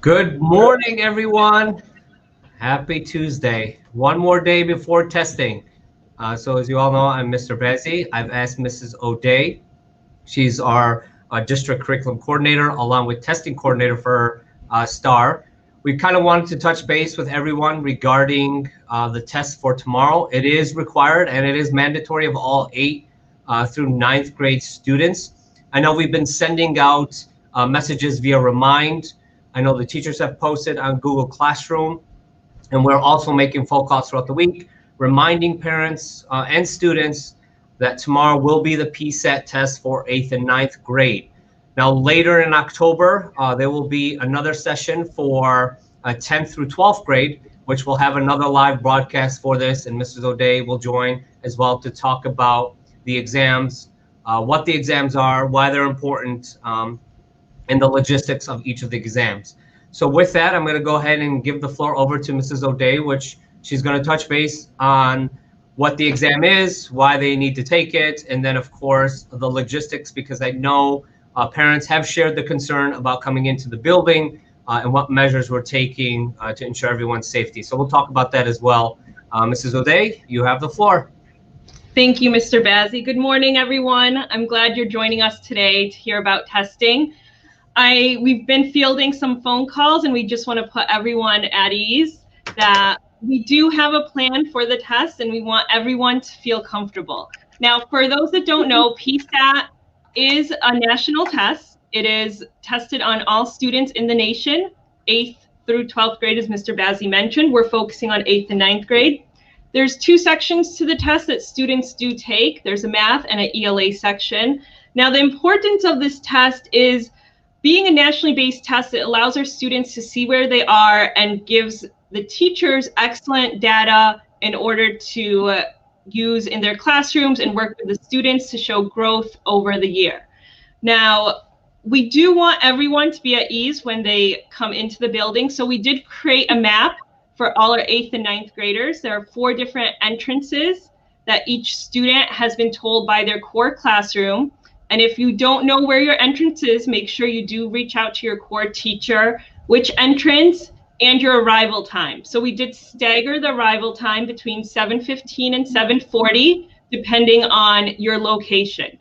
Good morning, everyone. Happy Tuesday. One more day before testing. So as you all know, I'm Mr. Bezzi. I've asked Mrs. O'Day. She's our district curriculum coordinator, along with testing coordinator for STAR. We kind of wanted to touch base with everyone regarding the test for tomorrow. It is required and it is mandatory of all 8th through 9th grade students. I know we've been sending out messages via Remind. I know the teachers have posted on Google Classroom, and we're also making phone calls throughout the week, reminding parents and students that tomorrow will be the Psat test for 8th and 9th grade. Now, later in October, there will be another session for 10th through 12th grade, which will have another live broadcast for this, and Mrs. O'Day will join as well to talk about the exams, what the exams are, why they're important, and the logistics of each of the exams. So with that, I'm going to go ahead and give the floor over to Mrs. O'Day, which she's going to touch base on what the exam is, why they need to take it, and then, of course, the logistics, because I know parents have shared the concern about coming into the building and what measures we're taking to ensure everyone's safety. So we'll talk about that as well. Mrs. O'Day, you have the floor. Thank you, Mr. Bazzi. Good morning, everyone. I'm glad you're joining us today to hear about testing. We've been fielding some phone calls, and we just want to put everyone at ease that we do have a plan for the test, and we want everyone to feel comfortable. Now, for those that don't know, Psat is a national test. It is tested on all students in the nation, 8th through 12th grade, as Mr. Bazzi mentioned. We're focusing on 8th and 9th grade. There's 2 sections to the test that students do take. There's a math and an ELA section. Now, the importance of this test is being a nationally based test, it allows our students to see where they are and gives the teachers excellent data in order to use in their classrooms and work with the students to show growth over the year. Now, we do want everyone to be at ease when they come into the building. So we did create a map for all our 8th and 9th graders. There are 4 different entrances that each student has been told by their core classroom. And if you don't know where your entrance is, make sure you do reach out to your core teacher, which entrance and your arrival time. So we did stagger the arrival time between 7:15 and 7:40, depending on your location.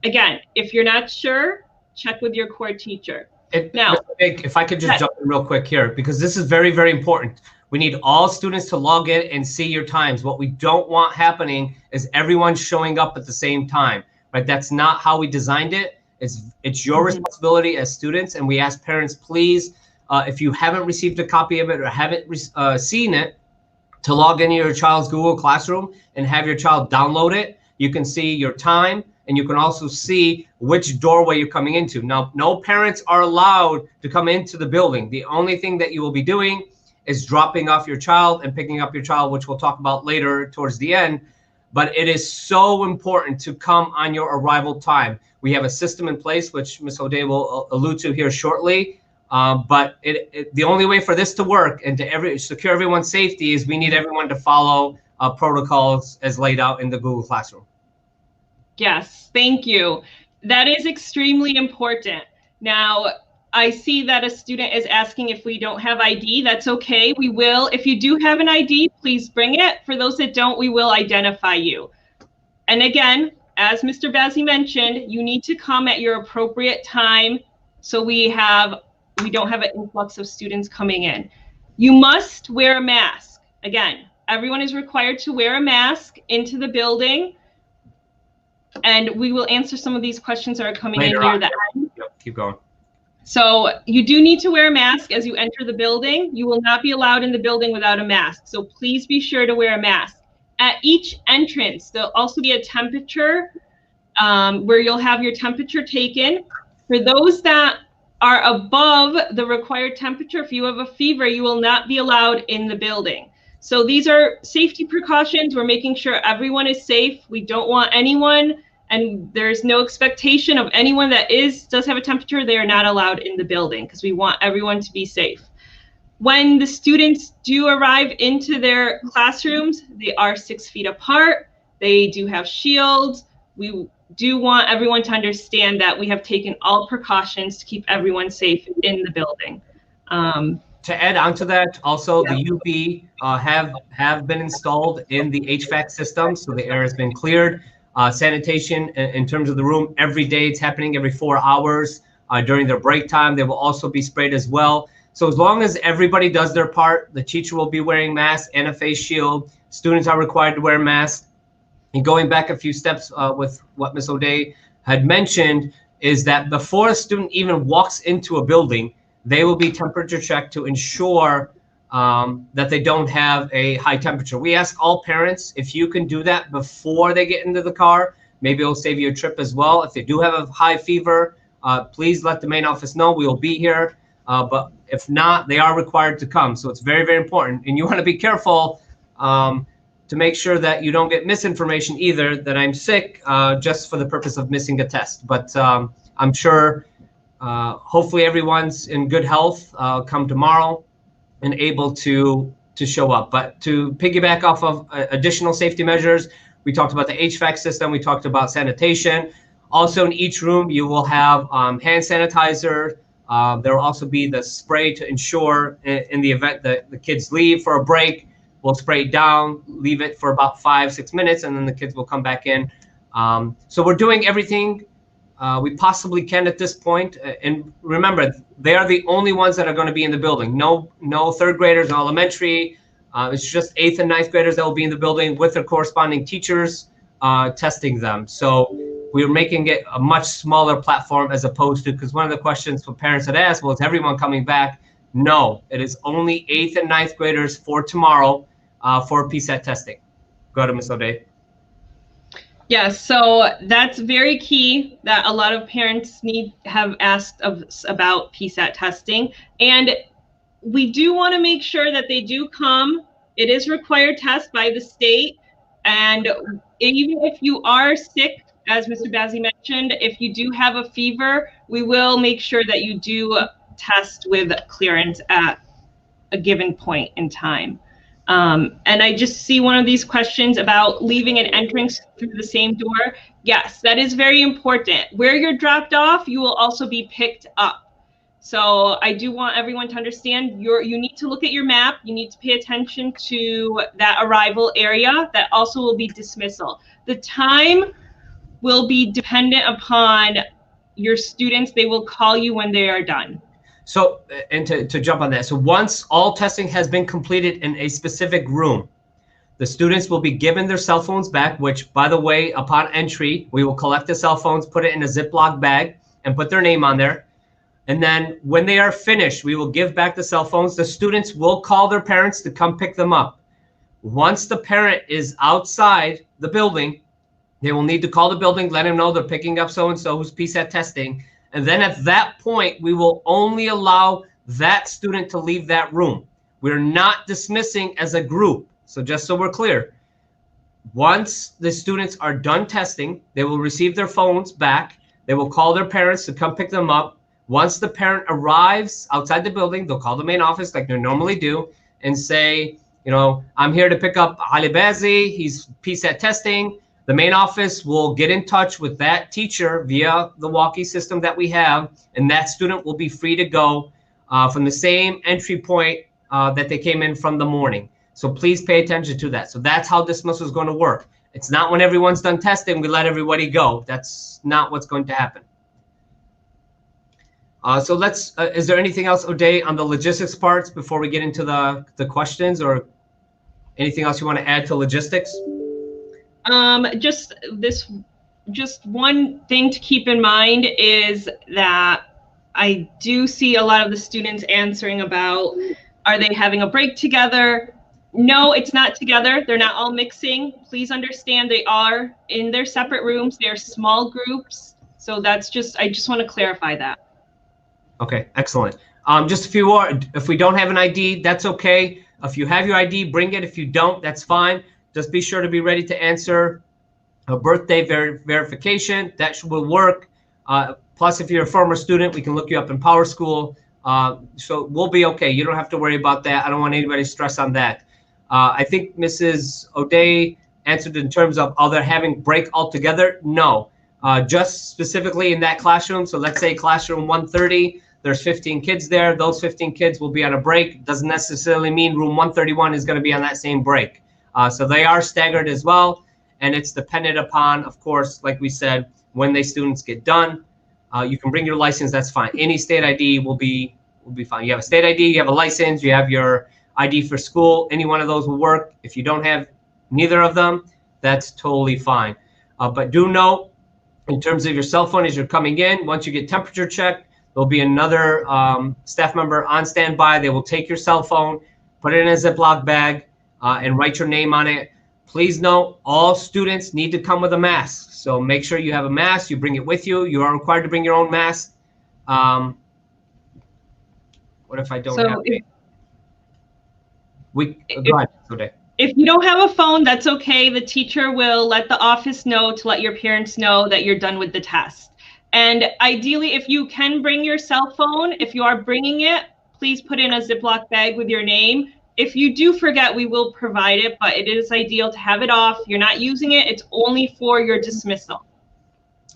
Again, if you're not sure, check with your core teacher. Now, if I could just jump in real quick here, because this is very, very important. We need all students to log in and see your times. What we don't want happening is everyone showing up at the same time. Right, that's not how we designed it. It's your responsibility as students, and we ask parents, please, if you haven't received a copy of it or haven't seen it, to log into your child's Google Classroom and have your child download it. You can see your time, and you can also see which doorway you're coming into. Now, no parents are allowed to come into the building. The only thing that you will be doing is dropping off your child and picking up your child, which we'll talk about later towards the end. But it is so important to come on your arrival time. We have a system in place, which Ms. O'Day will allude to here shortly. But the only way for this to work and to secure everyone's safety is we need everyone to follow protocols as laid out in the Google Classroom. Yes, thank you. That is extremely important. Now, I see that a student is asking if we don't have ID. That's okay. We will. If you do have an ID, please bring it. For those that don't, we will identify you. And again, as Mr. Bazzi mentioned, you need to come at your appropriate time so we don't have an influx of students coming in. You must wear a mask. Again, everyone is required to wear a mask into the building. And we will answer some of these questions that are coming in near the end. Yep, keep going. So you do need to wear a mask as you enter the building. You will not be allowed in the building without a mask. So please be sure to wear a mask. At each entrance, there'll also be a temperature where you'll have your temperature taken. For those that are above the required temperature, if you have a fever, you will not be allowed in the building. So these are safety precautions. We're making sure everyone is safe. We don't want anyone, and there's no expectation of anyone that does have a temperature, they are not allowed in the building because we want everyone to be safe. When the students do arrive into their classrooms, they are 6 feet apart. They do have shields. We do want everyone to understand that we have taken all precautions to keep everyone safe in the building. To add on to that, also Yeah. the UV have been installed in the HVAC system, so the air has been cleared. Sanitation in terms of the room, every day it's happening every 4 hours. During their break time, they will also be sprayed as well. So as long as everybody does their part, the teacher will be wearing masks and a face shield. Students are required to wear masks. And going back a few steps with what Ms. O'Day had mentioned is that before a student even walks into a building, they will be temperature checked to ensure that they don't have a high temperature. We ask all parents if you can do that before they get into the car. Maybe it'll save you a trip as well. If they do have a high fever, please let the main office know. We will be here. But if not, they are required to come. So it's very, very important. And you want to be careful to make sure that you don't get misinformation either, that I'm sick just for the purpose of missing a test. But I'm sure hopefully everyone's in good health come tomorrow and able to show up. But to piggyback off of additional safety measures, we talked about the HVAC system, we talked about sanitation. Also in each room, you will have hand sanitizer. There will also be the spray to ensure in the event that the kids leave for a break, we'll spray it down, leave it for about 5-6 minutes, and then the kids will come back in. So we're doing everything we possibly can at this point. And remember, they are the only ones that are going to be in the building. No third graders in elementary. It's just 8th and 9th graders that will be in the building with their corresponding teachers testing them. So we're making it a much smaller platform as opposed to, because one of the questions for parents had asked, well, is everyone coming back? No, it is only 8th and 9th graders for tomorrow for Psat testing. Go ahead, Ms. O'Day. Yes, so that's very key that a lot of parents have asked us about Psat testing. And we do want to make sure that they do come. It is required test by the state. And even if you are sick, as Mr. Bazzi mentioned, if you do have a fever, we will make sure that you do test with clearance at a given point in time. And I just see one of these questions about leaving and entering through the same door. Yes, that is very important. Where you're dropped off, you will also be picked up. So I do want everyone to understand you need to look at your map. You need to pay attention to that arrival area. That also will be dismissal. The time will be dependent upon your students. They will call you when they are done. So, and to jump on that, so once all testing has been completed in a specific room, the students will be given their cell phones back, which, by the way, upon entry, we will collect the cell phones, put it in a Ziploc bag, and put their name on there. And then when they are finished, we will give back the cell phones. The students will call their parents to come pick them up. Once the parent is outside the building, they will need to call the building, let them know they're picking up so-and-so who's Psat testing. And then at that point, we will only allow that student to leave that room. We're not dismissing as a group. So just so we're clear, once the students are done testing, they will receive their phones back. They will call their parents to come pick them up. Once the parent arrives outside the building, they'll call the main office like they normally do and say, you know, I'm here to pick up Ali Bazzi. He's Psat testing. The main office will get in touch with that teacher via the walkie system that we have, and that student will be free to go from the same entry point that they came in from the morning. So please pay attention to that. So that's how dismissal is going to work. It's not when everyone's done testing, we let everybody go. That's not what's going to happen. So let's, is there anything else, O'Day, on the logistics parts before we get into the questions, or anything else you want to add to logistics? Just one thing to keep in mind is that I do see a lot of the students answering about, are they having a break together? No, it's not together. They're not all mixing. Please understand they are in their separate rooms. They're small groups. So that's just, I just want to clarify that. Okay, excellent. Just a few more. If we don't have an ID, that's okay. If you have your ID, bring it. If you don't, that's fine. Just be sure to be ready to answer a birthday verification. That will work. Plus, if you're a former student, we can look you up in Power School. So we'll be okay. You don't have to worry about that. I don't want anybody to stress on that. I think Mrs. O'Day answered in terms of, are they having break altogether? No. Just specifically in that classroom. So let's say classroom 130, there's 15 kids there. Those 15 kids will be on a break. Doesn't necessarily mean room 131 is going to be on that same break. So they are staggered as well. And it's dependent upon, of course, like we said, when the students get done. You can bring your license. That's fine. Any state ID will be fine. You have a state ID, you have a license, you have your ID for school. Any one of those will work. If you don't have neither of them, that's totally fine. But do note, in terms of your cell phone as you're coming in, once you get temperature checked, there'll be another staff member on standby. They will take your cell phone, put it in a Ziploc bag, and write your name on it. Please note, all students need to come with a mask. So make sure you have a mask. You bring it with you. You are required to bring your own mask. What if I don't have it? Go ahead, Uday. If you don't have a phone, that's okay. The teacher will let the office know to let your parents know that you're done with the test. And ideally, if you can bring your cell phone, if you are bringing it, please put in a Ziploc bag with your name. If you do forget, we will provide it, but it is ideal to have it off. You're not using it. It's only for your dismissal.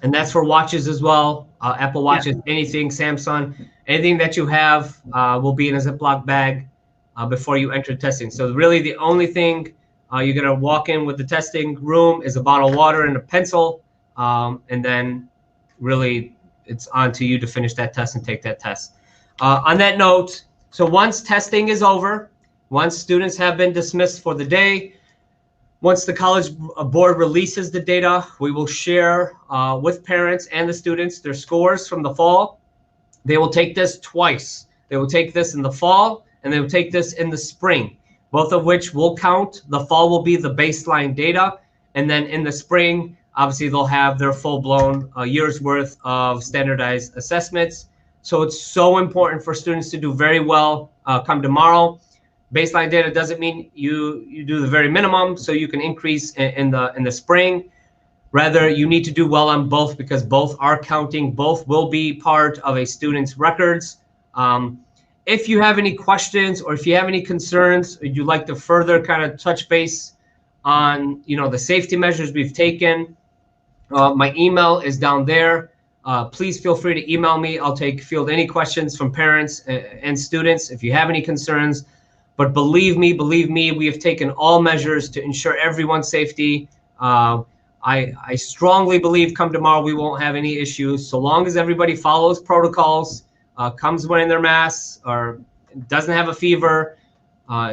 And that's for watches as well. Apple Watches, anything, Samsung, anything that you have will be in a Ziploc bag before you enter testing. So really the only thing you're going to walk in with the testing room is a bottle of water and a pencil. And then really it's on to you to finish that test and take that test. On that note, so once testing is over, once students have been dismissed for the day, once the College Board releases the data, we will share with parents and the students their scores from the fall. They will take this twice. They will take this in the fall and they will take this in the spring, both of which will count. The fall will be the baseline data. And then in the spring, obviously they'll have their full-blown year's worth of standardized assessments. So it's so important for students to do very well come tomorrow. Baseline data doesn't mean you do the very minimum, so you can increase in the spring. Rather, you need to do well on both because both are counting. Both will be part of a student's records. If you have any questions or if you have any concerns, or you'd like to further kind of touch base on the safety measures we've taken, my email is down there. Please feel free to email me. I'll field any questions from parents and students if you have any concerns. But believe me, we have taken all measures to ensure everyone's safety. I strongly believe come tomorrow we won't have any issues so long as everybody follows protocols, comes wearing their masks, or doesn't have a fever,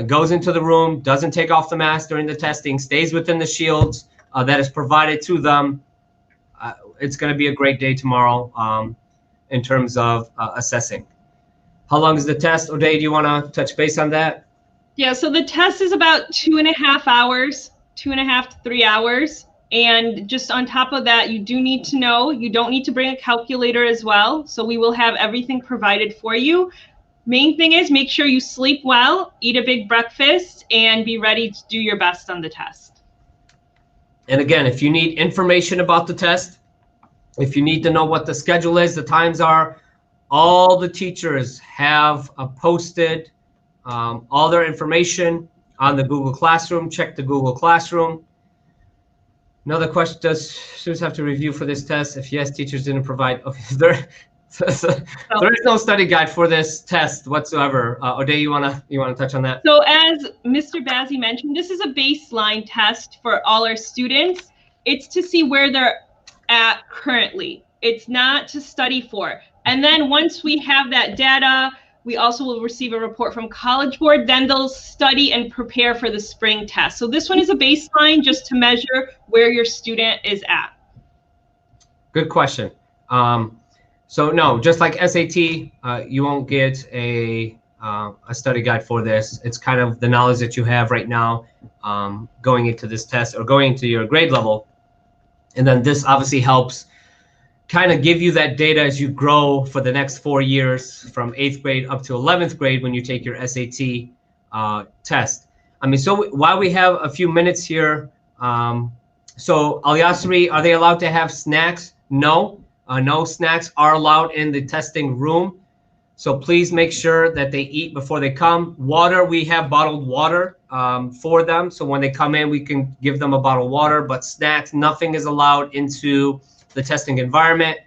goes into the room, doesn't take off the mask during the testing, stays within the shields that is provided to them. It's going to be a great day tomorrow in terms of assessing. How long is the test? O'Day, do you want to touch base on that? Yeah, so the test is about 2.5 hours, 2.5 to 3 hours. And just on top of that, you do need to know, you don't need to bring a calculator as well. So we will have everything provided for you. Main thing is make sure you sleep well, eat a big breakfast, and be ready to do your best on the test. And again, if you need information about the test, if you need to know what the schedule is, the times are, all the teachers have posted all their information on the Google Classroom. Check the Google Classroom. Another question, does students have to review for this test? If yes, teachers didn't provide. Okay, there is no study guide for this test whatsoever. O'Day, you wanna touch on that? So as Mr. Bazzi mentioned, this is a baseline test for all our students. It's to see where they're at currently. It's not to study for. And then once we have that data, we also will receive a report from College Board. Then they'll study and prepare for the spring test. So this one is a baseline just to measure where your student is at. Good question. So no, just like SAT, you won't get a study guide for this. It's kind of the knowledge that you have right now going into this test or going into your grade level. And then this obviously helps kind of give you that data as you grow for the next 4 years from 8th grade up to 11th grade when you take your SAT test. I mean, so while we have a few minutes here, so Al-Yasri, are they allowed to have snacks? No, no snacks are allowed in the testing room. So please make sure that they eat before they come. Water, we have bottled water for them. So when they come in, we can give them a bottle of water, but snacks, nothing is allowed into the testing environment.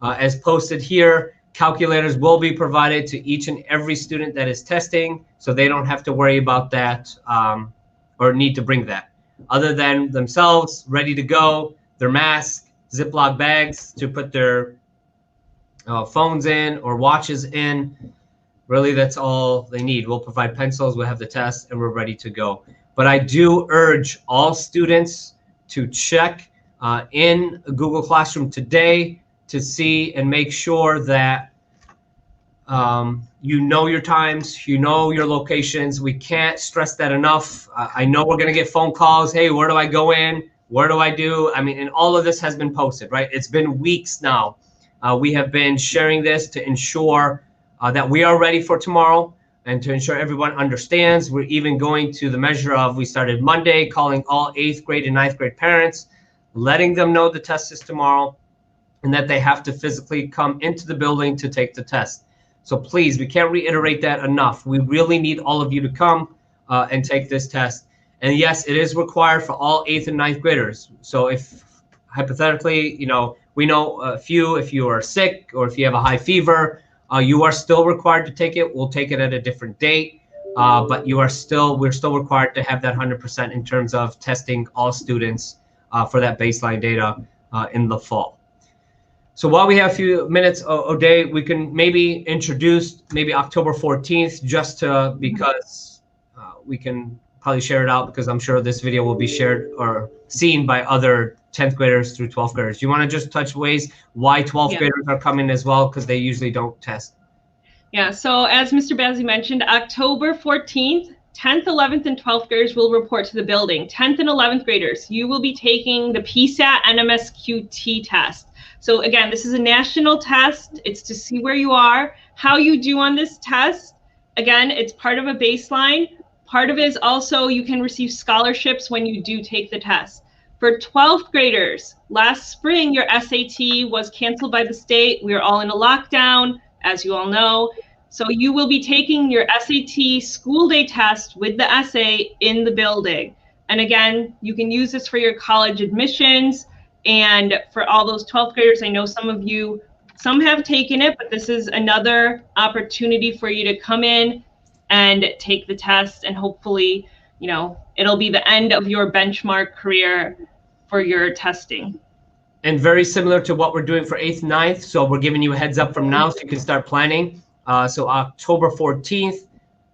As posted here, Calculators will be provided to each and every student that is testing, so they don't have to worry about that or need to bring that. Other than themselves, ready to go, their mask, Ziploc bags to put their phones in or watches in. Really, that's all they need. We'll provide pencils, we'll have the test, and we're ready to go. But I do urge all students to check in Google Classroom today to see and make sure that you know your times, you know your locations. We can't stress that enough. I know we're going to get phone calls. Hey, where do I go in? Where do I do? I mean, and all of this has been posted, right? It's been weeks now. We have been sharing this to ensure that we are ready for tomorrow and to ensure everyone understands. We're even going to the measure of, we started Monday calling all 8th grade and 9th grade parents, letting them know the test is tomorrow and that they have to physically come into the building to take the test. So please, we can't reiterate that enough. We really need all of you to come and take this test. And yes, it is required for all 8th and 9th graders. So if hypothetically, you know, we know a few, if you are sick or if you have a high fever, you are still required to take it. We'll take it at a different date, but we're still required to have that 100% in terms of testing all students for that baseline data in the fall. So while we have a few minutes, O'Day, we can maybe introduce maybe October 14th, just to, because we can probably share it out, because I'm sure this video will be shared or seen by other 10th graders through 12th graders. Do you want to just touch ways why 12th graders are coming as well? Because they usually don't test. Yeah, so as Mr. Bazzi mentioned, October 14th, 10th, 11th, and 12th graders will report to the building. 10th and 11th graders, you will be taking the Psat NMSQT test. So again, this is a national test. It's to see where you are, how you do on this test. Again, it's part of a baseline. Part of it is also you can receive scholarships when you do take the test. For 12th graders, last spring, your SAT was canceled by the state. We are all in a lockdown, as you all know. So you will be taking your SAT school day test with the essay in the building. And again, you can use this for your college admissions. And for all those 12th graders, I know some of you, some have taken it, but this is another opportunity for you to come in and take the test, and hopefully, you know, it'll be the end of your benchmark career for your testing. And very similar to what we're doing for 8th, 9th. So we're giving you a heads up from now so you can start planning. So October 14th,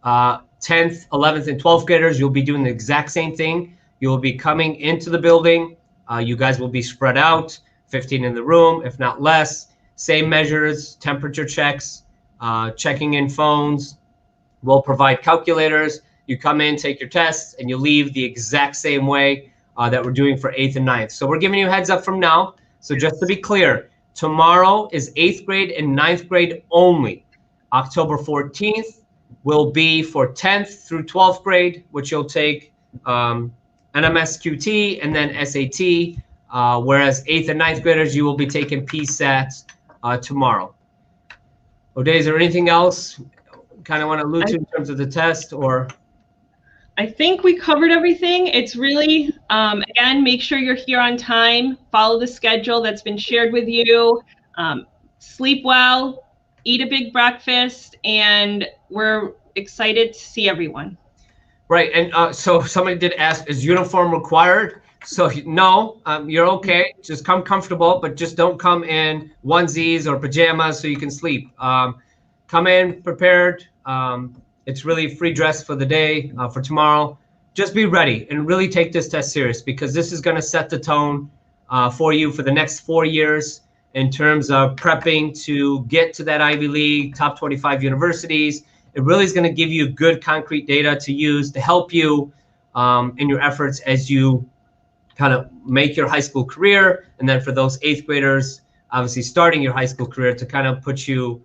10th, 11th, and 12th graders, you'll be doing the exact same thing. You'll be coming into the building. You guys will be spread out, 15 in the room, if not less. Same measures, temperature checks, checking in phones. We'll provide calculators. You come in, take your tests, and you leave the exact same way that we're doing for 8th and 9th. So we're giving you a heads up from now. So just to be clear, tomorrow is 8th grade and 9th grade only. October 14th will be for 10th through 12th grade, which you'll take NMSQT and then SAT, whereas 8th and 9th graders, you will be taking Psat tomorrow. O'Day, is there anything else kind of want to allude to in terms of the test, or? I think we covered everything. It's really, again, make sure you're here on time, follow the schedule that's been shared with you, sleep well, eat a big breakfast, and we're excited to see everyone. Right, and so somebody did ask, is uniform required? So no, you're okay. Just come comfortable, but just don't come in onesies or pajamas so you can sleep. Come in prepared. It's really free dress for the day, for tomorrow. Just be ready and really take this test serious, because this is going to set the tone for you for the next 4 years in terms of prepping to get to that Ivy League, top 25 universities. It really is going to give you good concrete data to use to help you in your efforts as you kind of make your high school career. And then for those 8th graders, obviously starting your high school career, to kind of put you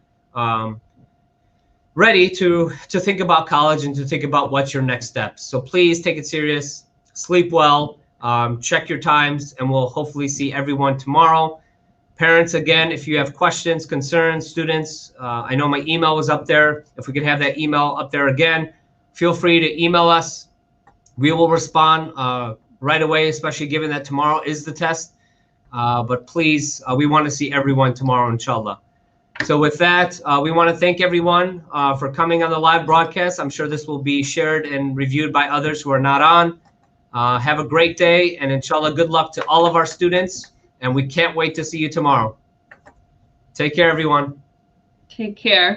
ready to think about college and to think about what's your next steps. So please take it serious, sleep well, check your times, and we'll hopefully see everyone tomorrow. Parents, again, if you have questions, concerns, students, I know my email was up there. If we could have that email up there again, feel free to email us. We will respond right away, especially given that tomorrow is the test. But please, we want to see everyone tomorrow, inshallah. So with that, we want to thank everyone for coming on the live broadcast. I'm sure this will be shared and reviewed by others who are not on. Have a great day, and inshallah, good luck to all of our students. And we can't wait to see you tomorrow. Take care, everyone. Take care.